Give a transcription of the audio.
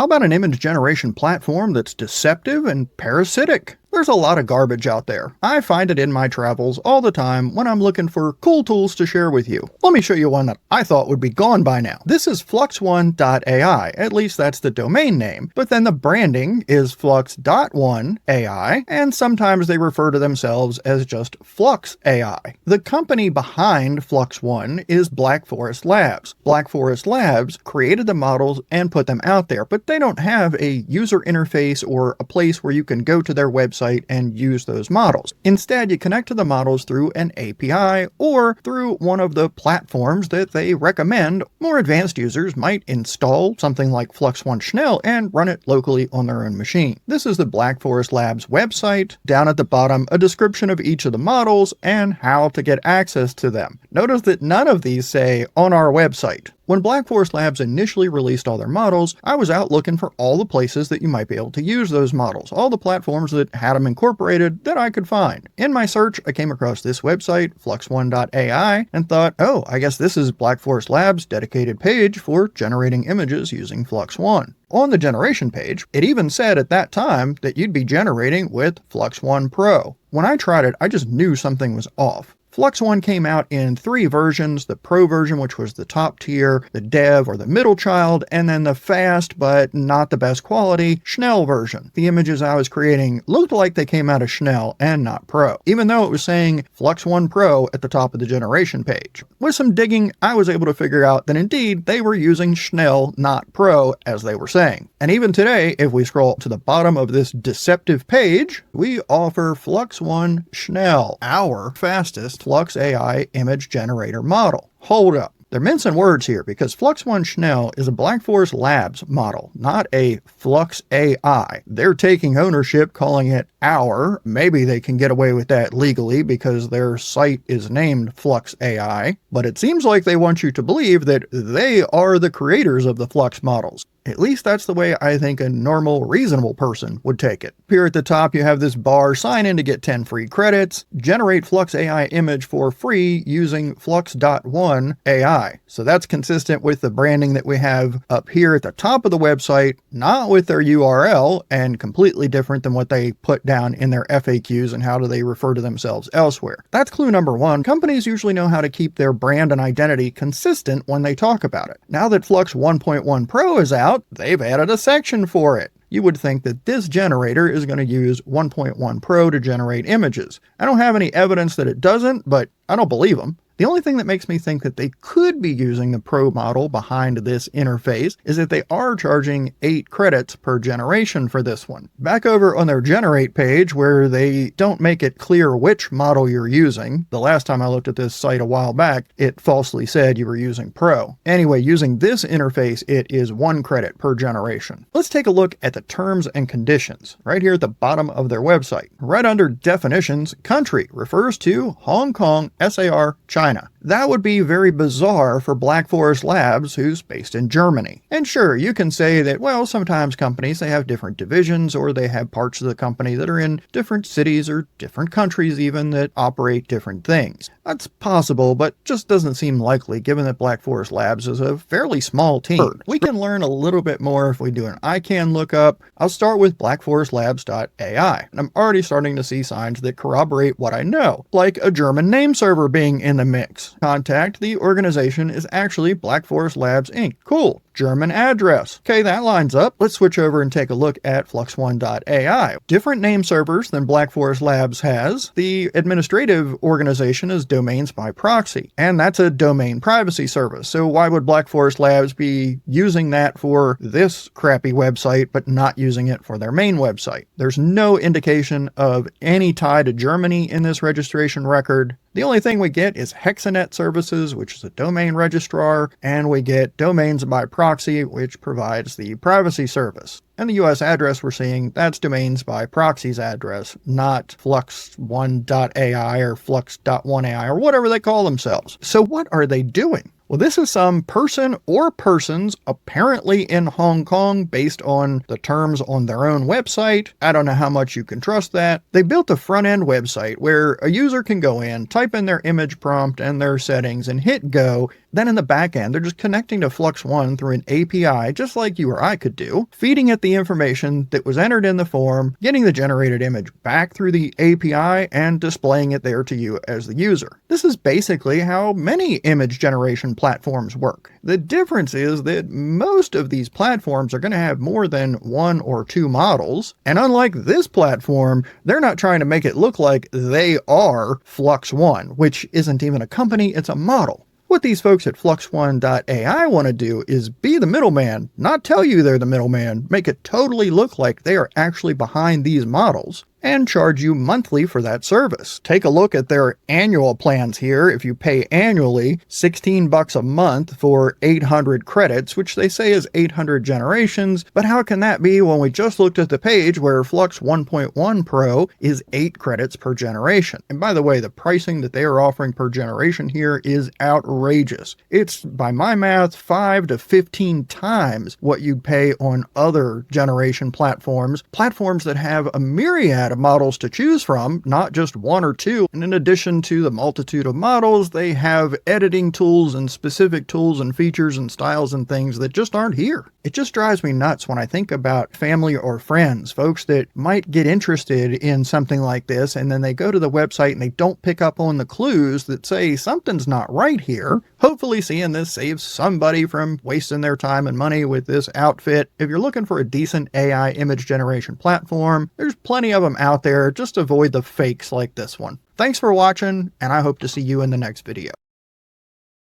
How about an image generation platform that's deceptive and parasitic? There's a lot of garbage out there. I find it in my travels all the time when I'm looking for cool tools to share with you. Let me show you one that I thought would be gone by now. This is Flux1.ai, at least that's the domain name, but then the branding is flux.1ai, and sometimes they refer to themselves as just Flux.ai. The company behind Flux1 is Black Forest Labs. Black Forest Labs created the models and put them out there, but they don't have a user interface or a place where you can go to their website and use those models. Instead, you connect to the models through an API or through one of the platforms that they recommend. More advanced users might install something like Flux1 and run it locally on their own machine. This is the Black Forest Labs website. Down at the bottom, a description of each of the models and how to get access to them. Notice that none of these say on our website. When Black Forest Labs initially released all their models, I was out looking for all the places that you might be able to use those models, all the platforms that had them incorporated that I could find. In my search, I came across this website, flux1.ai, and thought, oh, I guess this is Black Forest Labs' dedicated page for generating images using Flux1. On the generation page, it even said at that time that you'd be generating with Flux1 Pro. When I tried it, I just knew something was off. Flux1 came out in 3 versions, the Pro version, which was the top tier, the Dev or the middle child, and then the fast but not the best quality Schnell version. The images I was creating looked like they came out of Schnell and not Pro, even though it was saying Flux1 Pro at the top of the generation page. With some digging, I was able to figure out that indeed they were using Schnell, not Pro, as they were saying. And even today, if we scroll to the bottom of this deceptive page, we offer Flux1 Schnell, our fastest Flux.ai image generator model. Hold up. They're mincing words here because Flux1 Schnell is a Black Forest Labs model, not a Flux.ai. They're taking ownership, calling it our. Maybe they can get away with that legally because their site is named Flux.ai, but it seems like they want you to believe that they are the creators of the Flux models. At least that's the way I think a normal, reasonable person would take it. Here at the top, you have this bar, sign in to get 10 free credits, generate Flux.ai image for free using flux.1ai. So that's consistent with the branding that we have up here at the top of the website, not with their URL, and completely different than what they put down in their FAQs and how do they refer to themselves elsewhere. That's clue number 1. Companies usually know how to keep their brand and identity consistent when they talk about it. Now that Flux 1.1 Pro is out, they've added a section for it. You would think that this generator is going to use 1.1 Pro to generate images. I don't have any evidence that it doesn't, but I don't believe them. The only thing that makes me think that they could be using the Pro model behind this interface is that they are charging 8 credits per generation for this one. Back over on their generate page where they don't make it clear which model you're using. The last time I looked at this site a while back, it falsely said you were using Pro. Anyway, using this interface, it is 1 credit per generation. Let's take a look at the terms and conditions right here at the bottom of their website. Right under definitions, country refers to Hong Kong, SAR, China. That would be very bizarre for Black Forest Labs, who's based in Germany. And sure, you can say that, well, sometimes companies, they have different divisions or they have parts of the company that are in different cities or different countries even that operate different things. That's possible, but just doesn't seem likely given that Black Forest Labs is a fairly small team. We can learn a little bit more if we do an ICANN lookup. I'll start with blackforestlabs.ai. And I'm already starting to see signs that corroborate what I know, like a German name server being in the mix. Contact, the organization is actually Black Forest Labs Inc. Cool. German address. Okay, that lines up. Let's switch over and take a look at flux1.ai. Different name servers than Black Forest Labs has. The administrative organization is Domains by Proxy, and that's a domain privacy service. So why would Black Forest Labs be using that for this crappy website, but not using it for their main website? There's no indication of any tie to Germany in this registration record. The only thing we get is Hexanet Services, which is a domain registrar, and we get Domains by Proxy, which provides the privacy service. And the US address we're seeing, that's Domains by Proxy's address, not flux1.ai or flux.1ai or whatever they call themselves. So what are they doing? Well, this is some person or persons apparently in Hong Kong based on the terms on their own website. I don't know how much you can trust that. They built a front-end website where a user can go in, type in their image prompt and their settings and hit go. Then in the back end, they're just connecting to Flux1 through an API, just like you or I could do, feeding it the information that was entered in the form, getting the generated image back through the API, and displaying it there to you as the user. This is basically how many image generation platforms work. The difference is that most of these platforms are going to have more than one or two models, and unlike this platform, they're not trying to make it look like they are Flux1, which isn't even a company, it's a model. What these folks at Flux1.ai want to do is be the middleman, not tell you they're the middleman, make it totally look like they are actually behind these models, and charge you monthly for that service. Take a look at their annual plans here. If you pay annually, $16 a month for 800 credits, which they say is 800 generations, but how can that be when we just looked at the page where Flux 1.1 Pro is 8 credits per generation? And by the way, the pricing that they are offering per generation here is outrageous. It's, by my math, 5 to 15 times what you'd pay on other generation platforms that have a myriad of models to choose from, not just one or two. And in addition to the multitude of models, they have editing tools and specific tools and features and styles and things that just aren't here. It just drives me nuts when I think about family or friends, folks that might get interested in something like this, and then they go to the website and they don't pick up on the clues that say something's not right here. Hopefully seeing this saves somebody from wasting their time and money with this outfit. If you're looking for a decent AI image generation platform, there's plenty of them out there. Just avoid the fakes like this one. Thanks for watching, and I hope to see you in the next video.